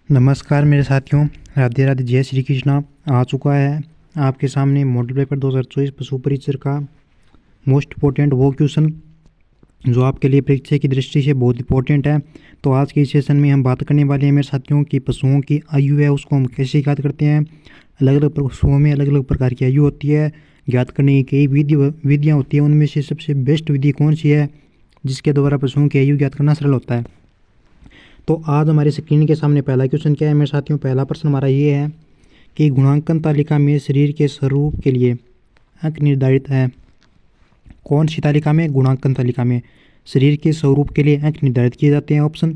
नमस्कार मेरे साथियों, राधे राधे, जय श्री कृष्णा। आ चुका है आपके सामने मॉडल पेपर 2024 पशु परिचर का मोस्ट इम्पोर्टेंट वो क्वेश्चन जो आपके लिए परीक्षा की दृष्टि से बहुत इंपॉर्टेंट है। तो आज के इस सेशन में हम बात करने वाले हैं मेरे साथियों की पशुओं की आयु है उसको हम कैसे ज्ञात करते हैं। अलग अलग पशुओं में अलग अलग प्रकार की आयु होती है, ज्ञात करने की कई विधियाँ होती हैं। उनमें से सबसे बेस्ट विधि कौन सी है जिसके द्वारा पशुओं की आयु ज्ञात करना सरल होता है। तो आज हमारे स्क्रीन के सामने पहला क्वेश्चन क्या है मेरे साथियों। पहला प्रश्न हमारा ये है कि गुणांकन तालिका में शरीर के स्वरूप के लिए अंक निर्धारित है। कौन सी तालिका में? गुणांकन तालिका में शरीर के स्वरूप के लिए अंक निर्धारित किए जाते हैं। ऑप्शन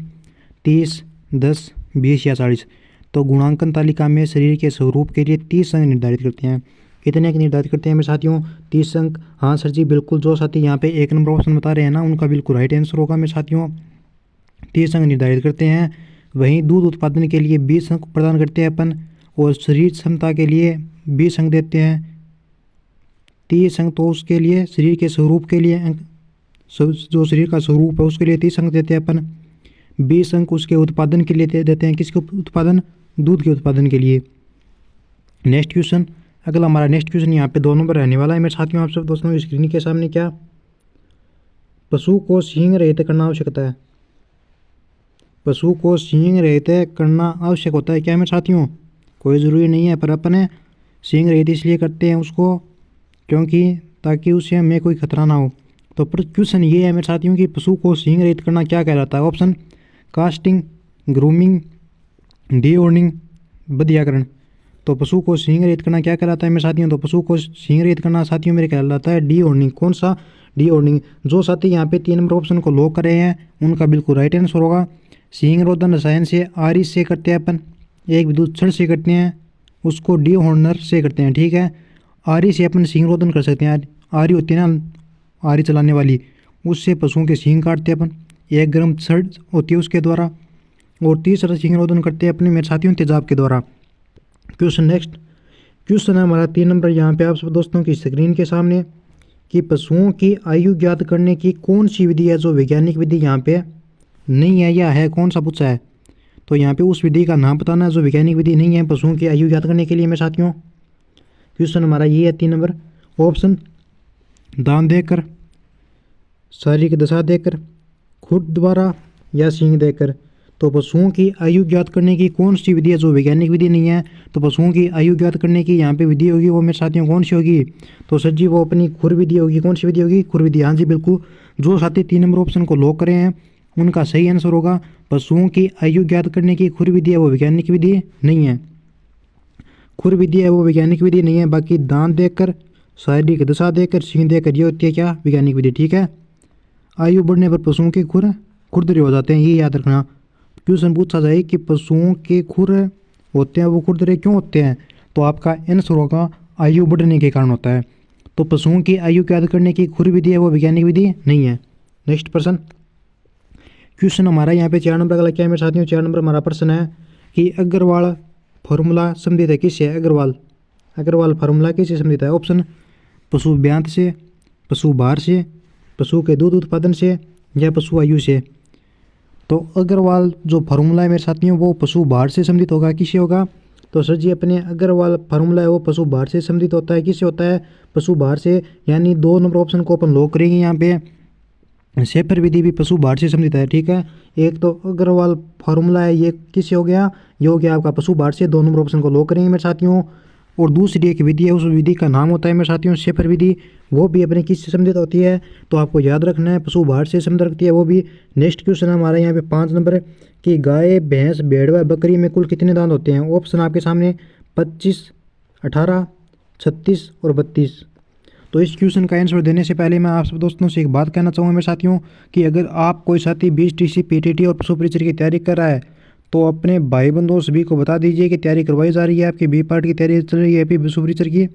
30, 10, 20 या 40। तो गुणांकन तालिका में शरीर के स्वरूप के लिए 30 अंक निर्धारित करते हैं। कितने अंक निर्धारित करते हैं मेरे साथियों? 30 अंक। हाँ सर जी बिल्कुल, जो साथी यहाँ पे 1 नंबर ऑप्शन बता रहे हैं ना उनका बिल्कुल राइट आंसर होगा मेरे साथियों। 30 अंक निर्धारित करते हैं। वहीं दूध उत्पादन के लिए 20 अंक प्रदान करते हैं अपन, और शरीर क्षमता के लिए 20 अंक देते हैं। 30 अंक तो उसके लिए शरीर के स्वरूप के लिए अंक, जो शरीर का स्वरूप है उसके लिए 30 अंक देते हैं अपन। 20 अंक उसके उत्पादन के लिए देते हैं। किसके उत्पादन? दूध के उत्पादन के लिए। नेक्स्ट क्वेश्चन, अगला हमारा नेक्स्ट क्वेश्चन यहाँ पे 2 नंबर रहने वाला है मेरे साथियों। आप सब दोस्तों स्क्रीन के सामने क्या पशु को सींग रहित करना आवश्यकता है? पशु को सींग रहित करना आवश्यक होता है क्या मेरे साथियों? कोई ज़रूरी नहीं है, पर अपन सींग रहित इसलिए करते हैं उसको क्योंकि ताकि उसे हमें कोई खतरा ना हो। तो क्वेश्चन ये है मेरे साथियों कि पशु को सींग रहित करना क्या कहलाता है। ऑप्शन कास्टिंग, ग्रूमिंग, डीओर्निंग, बधियाकरण। तो पशु को सींग रहित करना क्या कहलाता है मेरे साथियों? तो पशु को सींग रहित करना साथियों मेरे कहलाता है डीओर्निंग। कौन सा? डीओर्निंग। जो साथी यहाँ पे 3 नंबर ऑप्शन को लॉक कर रहे हैं उनका बिल्कुल राइट आंसर होगा। सींग रोधन रसायन से आरी से करते हैं अपन, एक विद्युत छड़ से करते हैं, उसको डी हॉर्नर से करते हैं। ठीक है, आरी से अपन सींग रोधन कर सकते हैं। आरी होती है ना, आरी चलाने वाली, उससे पशुओं के सींग काटते हैं अपन। एक गर्म छड़ होती है उसके द्वारा। और तीसरा सींग रोधन करते हैं अपने मेरे साथियों तेजाब के द्वारा। क्वेश्चन नेक्स्ट क्वेश्चन है हमारा 3 नंबर यहाँ पे आप सब दोस्तों की स्क्रीन के सामने कि पशुओं की आयु ज्ञात करने की कौन सी विधि है जो वैज्ञानिक विधि यहाँ पे नहीं है या है, कौन सा पूछा है। तो यहाँ पे उस विधि का नाम बताना है जो वैज्ञानिक विधि नहीं है पशुओं की आयु ज्ञात करने के लिए मेरे साथियों। क्वेश्चन हमारा ये है 3 नंबर। ऑप्शन दान देकर, शारीरिक दशा देकर, खुद द्वारा या सींग देकर। तो पशुओं की आयु ज्ञात करने की कौन सी विधि है जो वैज्ञानिक विधि नहीं है। तो पशुओं की आयु ज्ञात करने की यहाँ पे विधि होगी वो मेरे साथियों कौन सी होगी? तो सर जी वो अपनी खुर विधि होगी। कौन सी विधि होगी? खुर विधि। हाँ जी बिल्कुल, जो साथी 3 नंबर ऑप्शन को लॉक करें हैं उनका सही आंसर होगा पशुओं की आयु ज्ञात करने की खुर विधि है वो वैज्ञानिक विधि नहीं है। खुर विधि है वो वैज्ञानिक विधि नहीं है। बाकी दान देकर, शारीरिक दशा देकर, सींग देकर, ये होती है क्या? वैज्ञानिक विधि। ठीक है, आयु बढ़ने पर पशुओं के खुर खुरदरे हो जाते हैं, ये याद रखना। क्वेश्चन पूछा जाए कि पशुओं के खुर होते हैं वो खुरदरे क्यों होते हैं, तो आपका आंसर होगा आयु बढ़ने के कारण होता है। तो पशुओं की आयु ज्ञात करने की खुर विधि है वो वैज्ञानिक विधि नहीं है। नेक्स्ट प्रश्न, क्वेश्चन हमारा यहाँ पे 4 नंबर का क्या है मेरे साथियों। 4 नंबर हमारा प्रश्न है कि अग्रवाल फार्मूला संबंधित है किससे? अग्रवाल फार्मूला किससे संबंधित है? ऑप्शन पशु ब्यांत से, पशु भार से, पशु के दूध उत्पादन से, या पशु आयु से। तो अग्रवाल जो फार्मूला है मेरे साथियों वो पशु भार से संबंधित होगा। किससे होगा? तो सर जी अपने अग्रवाल फार्मूला है वो पशु भार से संबंधित होता है। किससे होता है? पशु भार से। यानी 2 नंबर ऑप्शन को अपन लॉक करेंगे यहाँ पे। शेफर विधि भी पशु भार से संबंधित है। ठीक है, एक तो अग्रवाल फार्मूला है ये किससे हो गया? ये हो गया आपका पशु भार से। 2 नंबर ऑप्शन को लॉक करेंगे मेरे साथियों। और दूसरी एक विधि है, उस विधि का नाम होता है मेरे साथियों शेफर विधि। वो भी अपने किससे संबंधित होती है? तो आपको याद रखना है पशु भार से संबंधित रखती है वो भी। नेक्स्ट क्वेश्चन है हमारा यहाँ पे 5 नंबर कि गाय, भैंस, भेड़ व बकरी में कुल कितने दांत होते हैं? ऑप्शन आपके सामने 25, 18, 36 और 32। तो इस क्वेश्चन का आंसर देने से पहले मैं आप सब दोस्तों से एक बात कहना चाहूँगा मेरे साथियों कि अगर आप कोई साथी BSTC, PTT और पशु परिचर की तैयारी कर रहा है तो अपने भाई बंधुओं सभी को बता दीजिए कि तैयारी करवाई जा रही है। आपकी बी पार्ट की तैयारी चल रही है अभी पशु परिचर की।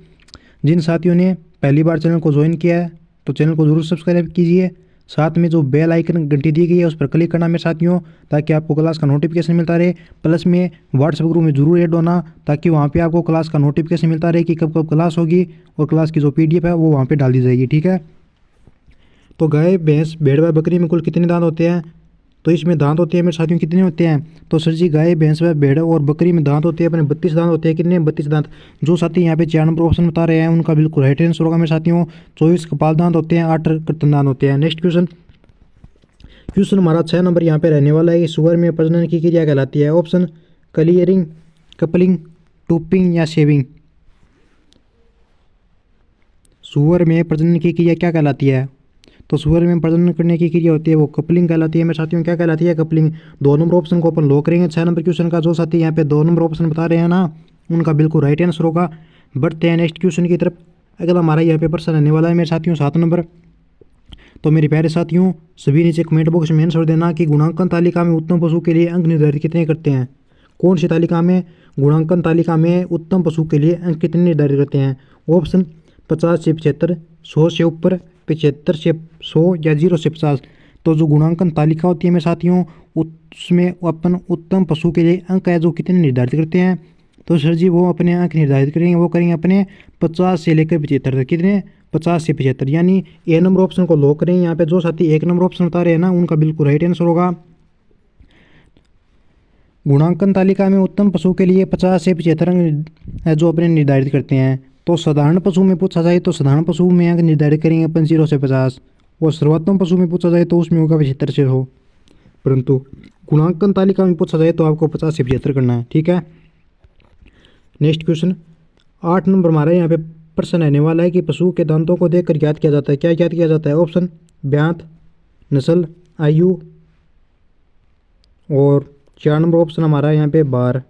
जिन साथियों ने पहली बार चैनल को ज्वाइन किया है तो चैनल को जरूर सब्सक्राइब कीजिए। साथ में जो बेल आइकन घंटी दी गई है उस पर क्लिक करना मेरे साथियों, ताकि आपको क्लास का नोटिफिकेशन मिलता रहे। प्लस में व्हाट्सएप ग्रुप में जरूर ऐड होना, ताकि वहाँ पे आपको क्लास का नोटिफिकेशन मिलता रहे कि कब कब क्लास होगी, और क्लास की जो PDF है वो वहाँ पे डाल दी जाएगी। ठीक है, तो गाय, भैंस, भेड़ व बकरी में कुल कितने दांत होते हैं? तो इसमें दांत होते हैं मेरे साथियों कितने होते हैं? तो सर जी गाय, भैंस व भेड़ और बकरी में दांत होते हैं अपने 32 दांत होते हैं। कितने? 32 दांत। जो साथी यहाँ पे 4 नंबर ऑप्शन बता रहे हैं उनका बिल्कुल राइट आंसर होगा मेरे साथियों। 24 कपाल दांत होते हैं, 8 कर्तन दांत होते हैं। नेक्स्ट क्वेश्चन हमारा 6 नंबर यहाँ पे रहने वाला है कि सुअर में प्रजनन की क्रिया कहलाती है। ऑप्शन क्लियरिंग, कपलिंग, टूपिंग या शेविंग। सुअर में प्रजनन की क्रिया क्या कहलाती है? तो सुअर में प्रजनन करने की क्रिया होती है वो कपलिंग कहलाती है मेरे साथियों। क्या कहलाती है? कपलिंग। 2 नंबर ऑप्शन को अपन लॉक करेंगे 6 नंबर क्वेश्चन का। जो साथी यहाँ पे 2 नंबर ऑप्शन बता रहे हैं ना उनका बिल्कुल राइट आंसर होगा। बढ़ते हैं नेक्स्ट क्वेश्चन की तरफ। अगला हमारा यहाँ पे प्रश्न रहने वाला है मेरे साथियों 7 नंबर। तो मेरे प्यारे साथियों सभी नीचे कमेंट बॉक्स में आंसर देना कि गुणांकन तालिका में उत्तम पशु के लिए अंक निर्धारित कितने करते हैं। कौन सी तालिका में? गुणांकन तालिका में उत्तम पशु के लिए अंक कितने निर्धारित करते हैं। ऑप्शन 50 से 75, 100 से ऊपर, 75 से 100 या 0 से 50। तो जो गुणांकन तालिका होती है मेरे साथियों उसमें अपन उत्तम पशु के लिए अंक है जो कितने निर्धारित करते हैं। तो सर जी वो अपने अंक निर्धारित करेंगे, वो करेंगे अपने 50 से लेकर 75 तक। कितने? 50 से 75। यानी ए नंबर ऑप्शन को लॉक करें। यहाँ पे जो साथी 1 नंबर ऑप्शन बता रहे हैं ना उनका बिल्कुल राइट आंसर होगा। गुणांकन तालिका में उत्तम पशु के लिए 50 से 75 अंक है जो अपने निर्धारित करते हैं। तो साधारण पशु में पूछा जाए तो साधारण पशु में अंक निर्धारित करेंगे अपन 0 से 50, और सर्वोत्तम पशु में पूछा जाए तो उसमें होगा 75 से 100। परंतु गुणांकन तालिका में पूछा जाए तो आपको 50 से 75 करना है। ठीक है। नेक्स्ट क्वेश्चन 8 नंबर हमारा यहाँ पे प्रश्न रहने वाला है कि पशु के दांतों को देखकर ज्ञात किया जाता है। क्या ज्ञात किया जाता है? ऑप्शन ब्यांत, नस्ल, आयु, और 4 नंबर ऑप्शन हमारा यहाँ पे बार।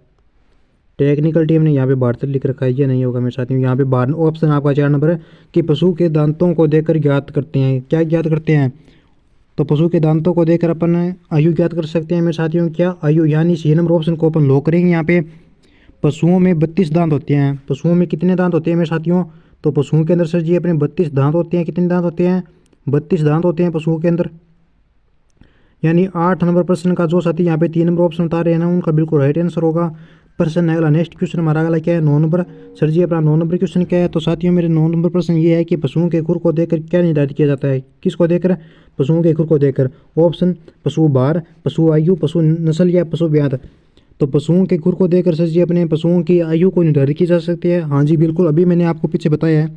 टेक्निकल टीम ने यहाँ पे बार तक लिख रखा है, ये नहीं होगा मेरे साथियों। यहाँ पे बार ऑप्शन आपका 4 नंबर है कि पशु के दांतों को देखकर ज्ञात करते हैं। क्या ज्ञात करते हैं? तो पशु के दांतों को देखकर अपन आयु ज्ञात कर सकते हैं मेरे साथियों। क्या? आयु। यानी सी नंबर ऑप्शन को अपन लॉक करेंगे। यहाँ पे पशुओं में 32 दांत होते हैं। पशुओं में कितने दांत होते हैं मेरे साथियों? तो पशुओं के अंदर सर जी अपने 32 दांत होते हैं। कितने दांत होते हैं? 32 दांत होते हैं पशुओं के अंदर। यानी 8 नंबर प्रश्न का जो साथी यहाँ पे 3 नंबर ऑप्शन बता रहे हैं ना उनका बिल्कुल राइट आंसर होगा। प्रश्न अगला नेक्स्ट क्वेश्चन हमारा अगला क्या है? 9 नंबर। सर जी अपना 9 नंबर क्वेश्चन क्या है? तो साथियों मेरे 9 नंबर प्रश्न ये है कि पशुओं के खुर को देखकर क्या निर्धारित किया जाता है। किसको देखकर? पशुओं के खुर को देखकर। ऑप्शन पशु बार, पशु आयु, पशु नस्ल या पशु ब्यांत। तो पशुओं के खुर को देखकर सर जी अपने पशुओं की आयु को निर्धारित की जा सकती है। हाँ जी बिल्कुल, अभी मैंने आपको पीछे बताया है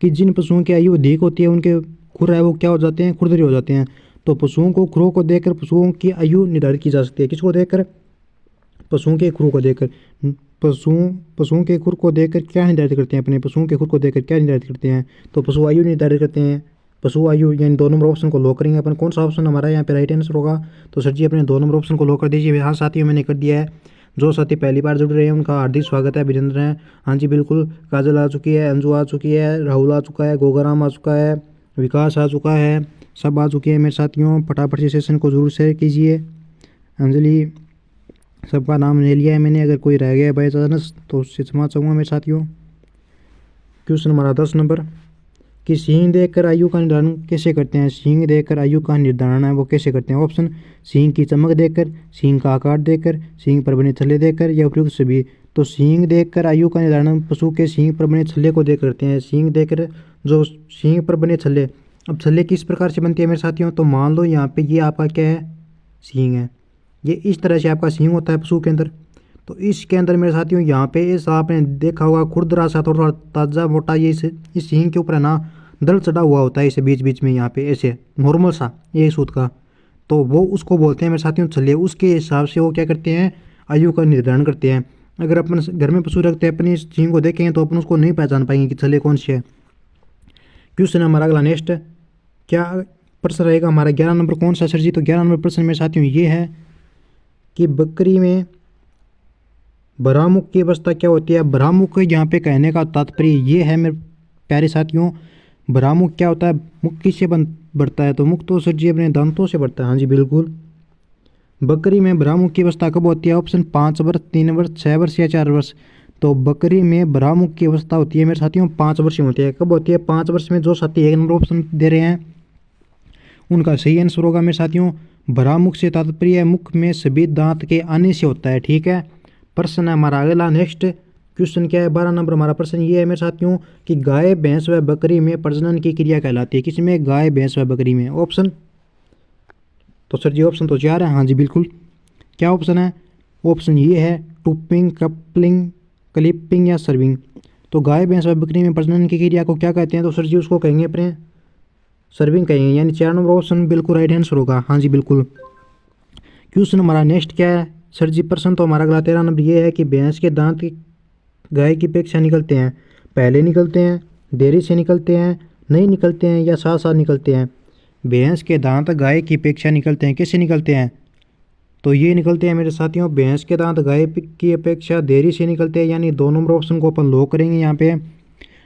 कि जिन पशुओं की आयु अधिक होती है उनके खुर है वो क्या हो जाते हैं? खुरदरी हो जाते हैं। तो पशुओं को खुरों को देखकर पशुओं की आयु निर्धारित की जा सकती है। किसको देखकर? पशुओं के खुरों को देखकर। पशुओं के खुर को देखकर क्या निर्धारित करते हैं? अपने पशुओं के खुर को देखकर क्या निर्धारित करते हैं? तो पशु आयु निर्धारित करते हैं। पशु आयु यानी 2 नंबर ऑप्शन को लॉक करेंगे अपन। कौन सा ऑप्शन हमारा यहाँ पे राइट आंसर होगा? तो सर जी अपने 2 नंबर ऑप्शन को लॉक कर दीजिए। हाँ साथियों मैंने कर दिया है। जो साथी पहली बार जुड़ रहे हैं उनका हार्दिक स्वागत है, अभिनंदन है। हाँ जी बिल्कुल, काजल आ चुकी है, अंजू आ चुकी है, राहुल आ चुका है, गोगाराम आ चुका है, विकास आ चुका है, सब आ चुके हैं मेरे साथियों। फटाफट से सेशन को जरूर शेयर कीजिए। अंजलि, सबका नाम ले लिया है मैंने। अगर कोई रह गया बाई चांस तो उससे क्षमा चाहूँगा मेरे साथियों। क्वेश्चन हमारा 10 नंबर कि सींग देखकर आयु का निर्धारण कैसे करते हैं। सींग देखकर आयु का निर्धारण है वो कैसे करते हैं। ऑप्शन सींग की चमक देखकर, सींग का आकार देखकर, सींग पर बने छल्ले देखकर या उपयुक्त सभी। तो सींग देखकर आयु का निर्धारण पशु के सींग पर बने छल्ले को देख करते हैं। सींग देखकर जो सींग पर बने छल्ले, अब छल्ले किस प्रकार से बनते हैं मेरे साथियों? तो मान लो यहाँ पे ये आपका क्या है? सींग है। ये इस तरह से आपका सींग होता है पशु के अंदर। तो इसके अंदर मेरे साथियों यहाँ पे इस आपने देखा होगा खुरदरा सा थोड़ा थोड़ा ताज़ा मोटा ये इस सींग के ऊपर है ना दल चढ़ा हुआ होता है इसे बीच बीच में यहाँ पे ऐसे नॉर्मल सा ये सूत का। तो वो उसको बोलते हैं मेरे साथियों छल्ले। उसके हिसाब से वो क्या करते हैं? आयु का निर्धारण करते हैं। अगर अपन घर में पशु रखते हैं अपनी सींग को देखेंगे तो अपन उसको नहीं पहचान पाएंगे कि छल्ले कौन से है। क्वेश्चन हमारा अगला नेक्स्ट क्या प्रश्न रहेगा हमारा 11 नंबर। कौन सा सर जी? तो 11 नंबर प्रश्न मेरे साथियों ये है कि बकरी में भ्रामुख की अवस्था क्या होती है। भ्रामुख यहाँ पे कहने का तात्पर्य ये है मेरे प्यारे साथियों, भ्रामुख क्या होता है? मुख किससे बढ़ता है? तो मुख तो सर जी अपने दांतों से बढ़ता है। हाँ जी बिल्कुल। बकरी में भ्रामुख की अवस्था कब होती है? ऑप्शन 5 वर्ष, 3 वर्ष, 6 वर्ष या 4 वर्ष। तो बकरी में भ्रामुख की अवस्था होती है मेरे साथियों 5 वर्ष में होती है। कब होती है? 5 वर्ष में। जो साथी 1 नंबर ऑप्शन दे रहे हैं उनका सही आंसर होगा मेरे साथियों भ्रामुख से तात्पर्य मुख में सभी दांत के आने से होता है। ठीक है। प्रश्न है हमारा अगला नेक्स्ट क्वेश्चन क्या है 12 नंबर हमारा प्रश्न ये है मेरे साथियों कि गाय, भैंस व बकरी में प्रजनन की क्रिया कहलाती है। किसमें? गाय, भैंस व बकरी में। ऑप्शन तो सर जी ऑप्शन तो 4 है। हाँ जी बिल्कुल। क्या ऑप्शन है? ऑप्शन ये है टूपिंग, कपलिंग, क्लिपिंग या सर्विंग। तो गाय भैंस व बकरी में प्रजनन की क्रिया को क्या कहते हैं? तो सर जी उसको कहेंगे अपने सर्विंग कहेंगे, यानी 4 नंबर ऑप्शन बिल्कुल राइट आंसर होगा। हाँ जी बिल्कुल। क्वेश्चन हमारा नेक्स्ट क्या है सर जी? प्रश्न तो हमारा अगला 13 नंबर ये है कि भैंस के दांत गाय की अपेक्षा निकलते हैं, पहले निकलते हैं, देरी से निकलते हैं, नहीं निकलते हैं या साथ साथ निकलते हैं? भैंस के दांत गाय की अपेक्षा निकलते हैं, कैसे निकलते हैं? तो ये निकलते हैं मेरे साथियों, भैंस के दांत गाय की अपेक्षा देरी से निकलते हैं, यानी 2 नंबर ऑप्शन को अपन लॉक करेंगे यहाँ पे।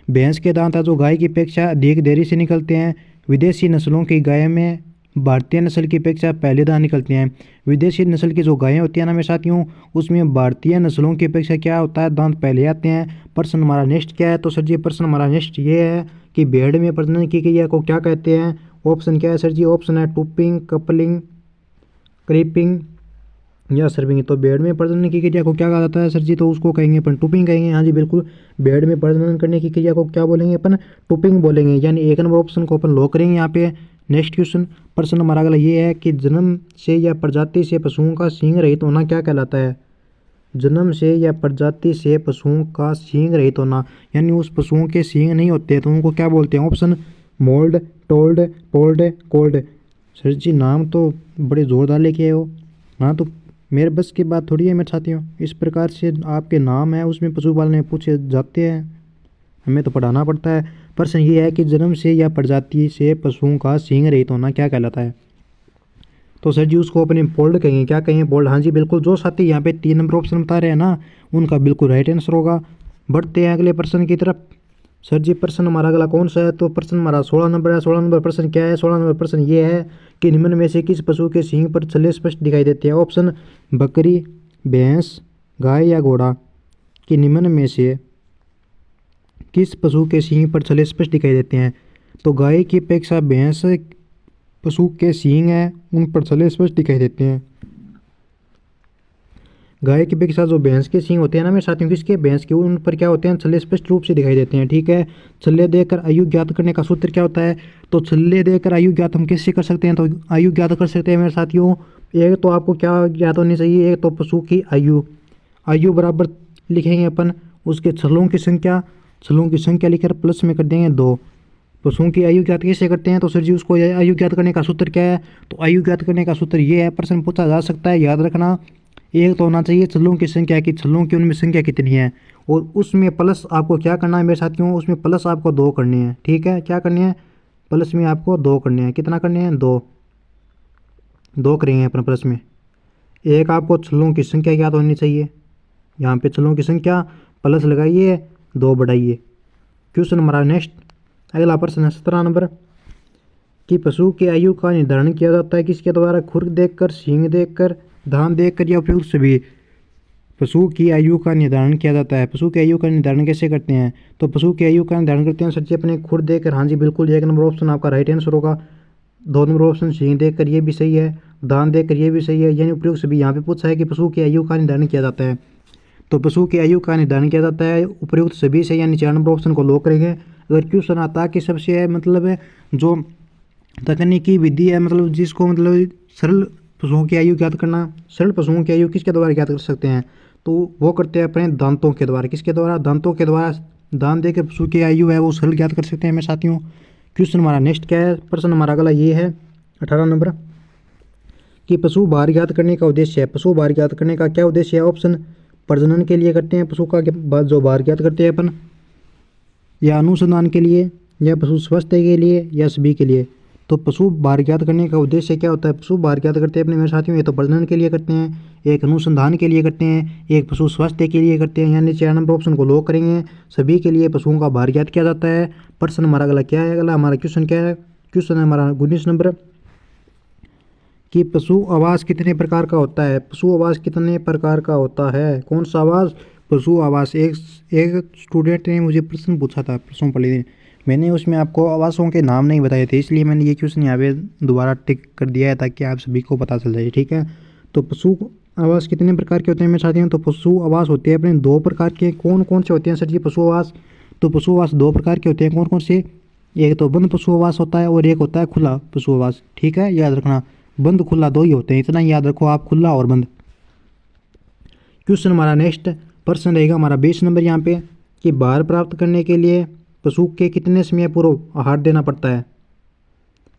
भैंस के दांत है जो गाय की अपेक्षा अधिक देरी से निकलते हैं। विदेशी नस्लों की गाय में भारतीय नस्ल की अपेक्षा पहले दांत निकलते हैं। विदेशी नस्ल की जो गायें होती हैं ना मेरे साथियों, उसमें भारतीय नस्लों की अपेक्षा क्या होता है? दांत पहले आते हैं। प्रश्न हमारा नेक्स्ट क्या है? तो सर जी प्रश्न हमारा नेक्स्ट ये है कि भेड़ में प्रजनन की क्रिया को क्या कहते हैं? ऑप्शन क्या है सर जी? ऑप्शन है टूपिंग, कपलिंग, क्रीपिंग या सर्विंग। तो भेड़ में प्रजनन की क्रिया को क्या कहा जाता है सर जी? तो उसको कहेंगे अपन टूपिंग कहेंगे। हाँ जी बिल्कुल। भेड़ में प्रजनन करने की क्रिया को क्या बोलेंगे अपन? टूपिंग बोलेंगे, यानी 1 नंबर ऑप्शन को अपन लॉक करेंगे यहाँ पे। नेक्स्ट क्वेश्चन, प्रश्न हमारा अगला ये है कि जन्म से या प्रजाति से पशुओं का सींग रहित होना क्या कहलाता है? जन्म से या प्रजाति से पशुओं का सींग रहित होना, यानी उस पशुओं के सींग नहीं होते तो उनको क्या बोलते हैं? Option mould, told, polled, cold. Sir जी नाम तो बड़े ज़ोरदार लेके आए हो। हाँ तो मेरे बस की बात थोड़ी है मेरे साथियों, इस प्रकार से आपके नाम है उसमें पशुपालन में पूछे जाते हैं, हमें तो पढ़ाना पड़ता है। प्रश्न ये है कि जन्म से या प्रजाति से पशुओं का सींग रहित होना क्या कहलाता है? तो सर जी उसको अपने बोल्ड कहेंगे। क्या कहेंगे? बोल्ड। हाँ जी बिल्कुल। जो साथी यहाँ पे 3 नंबर ऑप्शन बता रहे हैं ना, उनका बिल्कुल राइट आंसर होगा। बढ़ते हैं अगले प्रश्न की तरफ। सर जी प्रश्न हमारा अगला कौन सा है? तो प्रश्न हमारा 16 नंबर है। 16 नंबर प्रश्न क्या है? 16 नंबर प्रश्न ये है कि निम्न में से किस पशु के सींग पर छल्ले स्पष्ट दिखाई देते हैं? ऑप्शन बकरी, भैंस, गाय या घोड़ा। कि निम्न में से किस पशु के सींग पर छल्ले स्पष्ट दिखाई देते हैं? तो गाय की अपेक्षा भैंस पशु के सींग हैं, उन पर छल्ले स्पष्ट दिखाई देते हैं। गाय की अपेक्षा जो भैंस के सींग होते हैं ना मेरे साथियों, किसके? भैंस के, उन पर क्या होते हैं? छल्ले स्पष्ट रूप से दिखाई देते हैं। ठीक है। छल्ले देकर आयु ज्ञात करने का सूत्र क्या होता है? तो छल्ले देकर आयु ज्ञात हम कैसे कर सकते हैं? तो आयु ज्ञात कर सकते हैं मेरे साथियों, एक तो आपको क्या ज्ञात होनी चाहिए? एक तो पशु की आयु, आयु बराबर लिखेंगे अपन उसके छल्लों की संख्या, छल्लों की संख्या लिखकर प्लस में कर देंगे 2। पशुओं की आयु ज्ञात कैसे करते हैं? तो सर जी उसको आयु ज्ञात करने का सूत्र क्या है? तो आयु ज्ञात करने का सूत्र ये है, प्रश्न पूछा जा सकता है, याद रखना। एक तो होना चाहिए छल्लों की संख्या, की छल्लों की उनमें संख्या कितनी है, और उसमें प्लस आपको क्या करना है मेरे साथियों? उसमें प्लस आपको 2 करने हैं। ठीक है। क्या करने हैं? प्लस में आपको 2 करने हैं। कितना करने हैं? 2 करेंगे अपन प्लस में। एक आपको छल्लों की संख्या याद होनी चाहिए, यहाँ पे छल्लों की संख्या प्लस लगाइए, 2 बढ़ाइए। क्वेश्चन हमारा नेक्स्ट अगला प्रश्न है 17 नंबर कि पशु की आयु का निर्धारण किया जाता है किसके द्वारा? खुर देखकर, सींग देखकर, दांत देखकर या उपयुक्त सभी? पशु की आयु का निर्धारण किया जाता है। पशु की आयु का निर्धारण कैसे करते हैं? तो पशु की आयु का निर्धारण करते हैं सर जी अपने खुर देखकर। हाँ जी बिल्कुल। 1 नंबर ऑप्शन आपका राइट आंसर होगा। 2 नंबर ऑप्शन सींग देखकर, ये भी सही है। दांत देखकर, ये भी सही है। यानी उपयुक्त सभी। यहाँ पे पूछा है कि पशु की आयु का निर्धारण किया जाता है, तो पशु की आयु का निर्धारण किया जाता है उपयुक्त सभी से, यानी 4 नंबर ऑप्शन को लॉक करेंगे। अगर क्वेश्चन आता है कि सबसे मतलब जो तकनीकी विधि है, मतलब जिसको मतलब सरल पशुओं की आयु ज्ञात करना, सरल पशुओं की आयु किसके द्वारा ज्ञात कर सकते हैं? तो वो करते हैं अपने दांतों के द्वारा। किसके द्वारा? दांतों के द्वारा। दांत देकर पशु की आयु है वो सरल ज्ञात कर सकते हैं मेरे साथियों। क्वेश्चन हमारा नेक्स्ट क्या है? प्रश्न हमारा अगला ये है 18 नंबर कि पशु भार ज्ञात करने का उद्देश्य है। पशु भार ज्ञात करने का क्या उद्देश्य है? ऑप्शन प्रजनन के लिए करते हैं पशु का जो भार ज्ञात करते हैं अपन, या अनुसंधान के लिए, या पशु स्वास्थ्य के लिए, या सभी के लिए। तो पशु भार ज्ञात करने का उद्देश्य क्या होता है? पशु भार ज्ञात करते हैं अपने मेरे साथियों, ये तो प्रजनन के लिए करते हैं, एक अनुसंधान के लिए करते हैं, एक पशु स्वास्थ्य के लिए करते हैं, यानी 4 नंबर ऑप्शन को लॉक करेंगे। सभी के लिए पशुओं का भार ज्ञात किया जाता है। प्रश्न हमारा अगला क्या है? अगला हमारा क्वेश्चन क्या है? क्वेश्चन है हमारा 19 नंबर कि पशु आवास कितने प्रकार का होता है? पशु आवास कितने प्रकार का होता है? कौन सा आवास? पशु आवास। एक स्टूडेंट ने मुझे प्रश्न पूछा था प्रश्नों पढ़े थे, मैंने उसमें आपको आवासों के नाम नहीं बताए थे, इसलिए मैंने ये क्वेश्चन यहाँ पे दोबारा टिक कर दिया है ताकि आप सभी को पता चल जाए। ठीक है। तो पशु आवास कितने प्रकार के होते हैं मेरे साथियों? तो पशु आवास होते हैं अपने 2 प्रकार के। कौन कौन से होते हैं सर जी पशु आवास? तो पशु आवास 2 प्रकार के होते हैं। कौन कौन से? एक तो बंद पशु आवास होता है और एक होता है खुला पशु आवास। ठीक है, याद रखना। बंद खुला दो ही होते हैं, इतना याद रखो आप, खुला और बंद। क्वेश्चन हमारा नेक्स्ट प्रश्न रहेगा हमारा 20 नंबर यहाँ पे कि भार प्राप्त करने के लिए पशु के कितने समय पूर्व आहार देना पड़ता है।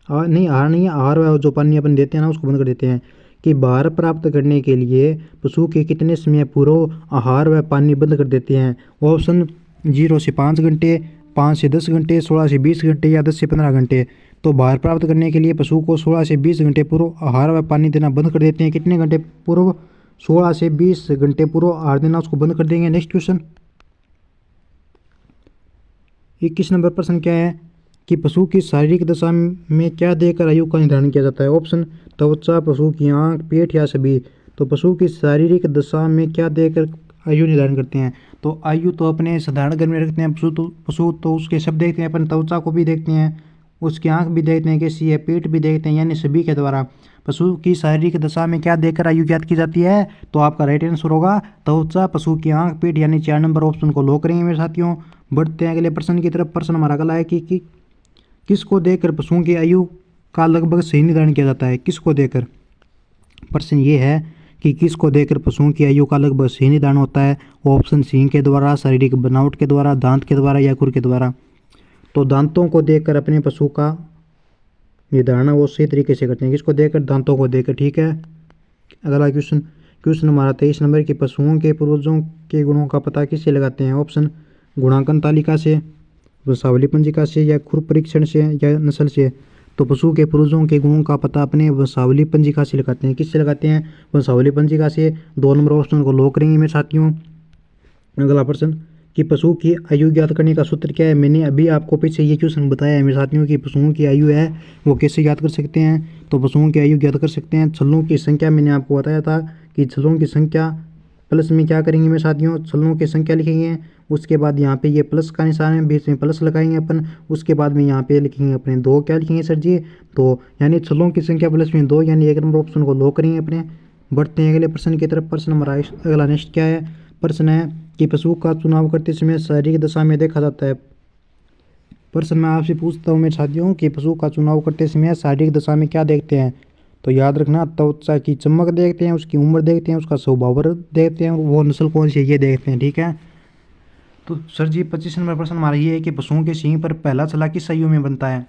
नहीं, आहार नहीं है, आहार है जो पानी अपन देते हैं ना उसको बंद कर देते हैं। कि भार प्राप्त करने के लिए पशु के कितने समय पूर्व आहार व पानी बंद कर देते हैं। ऑप्शन 0 से 5 घंटे, 5 से 10 घंटे, 16 से 20 घंटे या 10 से 15 घंटे। तो भार प्राप्त करने के लिए पशु को 16 से 20 घंटे पूर्व आहार व पानी देना बंद कर देते हैं। कितने घंटे पूर्व? 16 से 20 घंटे पूर्व आहार देना उसको बंद कर देंगे। नेक्स्ट क्वेश्चन 21 नंबर प्रश्न क्या है कि पशु की शारीरिक दशा में क्या देकर आयु का निर्धारण किया जाता है। ऑप्शन त्वचा, पशु की आंख, पेट या सभी। तो पशु की शारीरिक दशा में क्या देकर आयु निर्धारण करते हैं। तो आयु तो अपने साधारण घर में रखते हैं पशु तो उसके सब देखते हैं, अपन त्वचा को भी देखते हैं, उसकी आंख भी देखते हैं कैसी है, पेट भी देखते हैं, यानी सभी के द्वारा पशु की शारीरिक दशा में क्या देकर आयु ज्ञात की जाती है। तो आपका राइट आंसर होगा त्वचा, पशु की आंख, पेट, यानी 4 नंबर ऑप्शन को लॉक करेंगे मेरे साथियों। बढ़ते हैं अगले प्रश्न की तरफ। प्रश्न हमारा अगला है कि किसको देखकर पशुओं की आयु का लगभग सही निर्धारण किया जाता है। किसको देखकर? प्रश्न ये है कि किसको देखकर पशुओं की आयु का लगभग सही निर्धारण होता है। ऑप्शन सींग के द्वारा, शारीरिक बनावट के द्वारा, दांत के द्वारा या खुर के द्वारा। तो दांतों को देखकर अपने पशु का निर्धारण वो सही तरीके से करते हैं। किसको देखकर? दांतों को देखकर। ठीक है, अगला क्वेश्चन हमारा 23 नंबर के पशुओं के पूर्वजों के गुणों का पता किससे लगाते हैं। ऑप्शन गुणांकन तालिका से, वंशावली पंजिका से या खुर परीक्षण से या नस्ल से। तो पशु के पूर्वजों के गुणों का पता अपने वंशावली पंजिका से लगाते हैं। किससे लगाते हैं? वंशावली पंजिका से। 2 नंबर ऑप्शन को लॉक करेंगे मेरे साथियों। अगला प्रश्न कि पशु की आयु ज्ञात करने का सूत्र क्या है। मैंने अभी आपको पीछे ये क्वेश्चन बताया है मेरे साथियों कि पशुओं की आयु है वो कैसे ज्ञात कर सकते हैं। तो पशुओं की आयु ज्ञात कर सकते हैं छल्लों की संख्या। मैंने आपको बताया था कि छल्लों की संख्या प्लस में क्या करेंगे मेरे साथियों, छल्लों की संख्या लिखेंगे। उसके बाद यहाँ पे ये प्लस का निशान है, बीच में प्लस लगाएंगे अपन। उसके बाद में यहाँ पे लिखेंगे अपने 2। क्या लिखेंगे सर जी? 2, यानी छल्लों की संख्या प्लस में 2, यानी 1 नंबर ऑप्शन को लॉक करेंगे अपने। बढ़ते हैं अगले प्रश्न की तरफ। प्रश्न हमारा अगला नेक्स्ट क्या है। प्रश्न है कि पशु का चुनाव करते समय शारीरिक दशा में देखा जाता है। प्रश्न मैं आपसे पूछता हूँ मेरे साथियों कि पशु का चुनाव करते समय शारीरिक दशा में क्या देखते हैं। तो याद रखना, त्वचा की चमक देखते हैं, उसकी उम्र देखते हैं, उसका स्वभाव देखते हैं, वो नस्ल कौन सी है ये देखते हैं। ठीक है, तो सर जी 25 नंबर प्रश्न हमारा ये है कि पशुओं के सींग पर पहला छल्ला किस आयु में बनता है।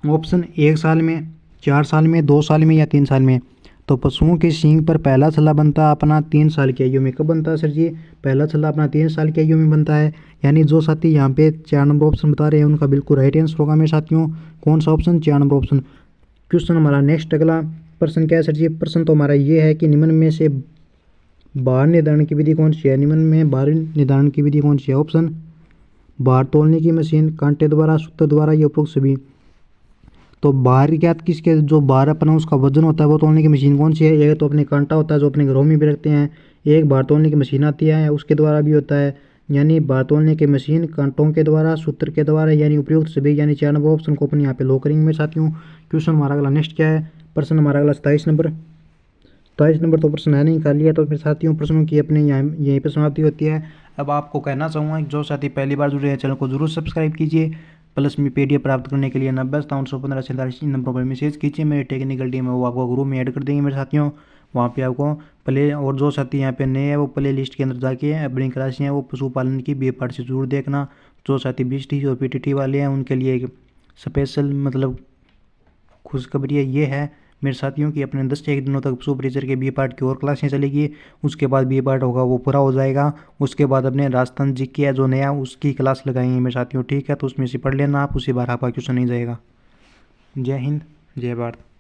ऑप्शन 1 साल में, 4 साल में, 2 साल में या 3 साल में। तो पशुओं के सींग पर पहला छल्ला बनता है अपना 3 साल की आयु में। कब बनता है सर जी? पहला छल्ला अपना 3 साल की आयु में बनता है। यानी जो साथी यहाँ पे 4 नंबर ऑप्शन बता रहे हैं उनका बिल्कुल राइट आंसर होगा मेरे साथियों। कौन सा ऑप्शन? 4 number option. क्वेश्चन हमारा नेक्स्ट अगला प्रश्न क्या है सर जी। प्रश्न तो हमारा ये है कि निम्न में से भार निर्धारण की विधि कौन सी है। निम्न में भार निर्धारण की विधि कौन सी है। ऑप्शन भार तौलने की मशीन, कांटे द्वारा, सूत्र द्वारा या उपरोक्त सभी। तो भार ज्ञात किसके, जो भार अपना उसका वजन होता है वो तौलने की मशीन कौन सी है। एक तो अपने कांटा होता है जो अपने घरों में भी रखते हैं, एक भार तौलने की मशीन आती है उसके द्वारा भी होता है। यानी भार तौलने की मशीन, कांटों के द्वारा, सूत्र के द्वारा, यानी उपयुक्त सभी, यानी 4 नंबर ऑप्शन को अपन यहाँ पे लॉक करेंगे मेरे साथियों। क्वेश्चन हमारा अगला नेक्स्ट क्या है। प्रश्न हमारा अगला 27 नंबर तो प्रश्न है नहीं, कर लिया। तो फिर साथियों प्रश्नों की अपने यहीं पर समाप्ति होती है। अब आपको कहना चाहूँगा जो साथी पहली बार जुड़े हैं चैनल को जरूर सब्सक्राइब कीजिए। प्लस में PDF प्राप्त करने के लिए 90-57-15 नंबरों पर मैसेज कीजिए। मेरे टेक्निकल टीम है वो आपको ग्रुप में ऐड कर देंगे मेरे साथियों। वहाँ पे आपको प्ले, और जो साथी यहाँ पे नए हैं वो प्ले लिस्ट के अंदर जाके अपनी क्लासें हैं वो पशुपालन की बी पार्ट से जरूर देखना। जो साथी BST और PTT वाले हैं उनके लिए एक स्पेशल मतलब खुशखबरी ये है मेरे साथियों की अपने 10 से 1 दिनों तक पशु परिचर के बी पार्ट की और क्लासें चलेगी। उसके बाद बी पार्ट होगा वो पूरा हो जाएगा। उसके बाद अपने राजस्थान GK है जो नया उसकी क्लास लगाएंगे मेरे साथियों। ठीक है, तो उसमें से पढ़ लेना आप, उसी बार आपका क्वेश्चन नहीं जाएगा। जय हिंद, जय भारत।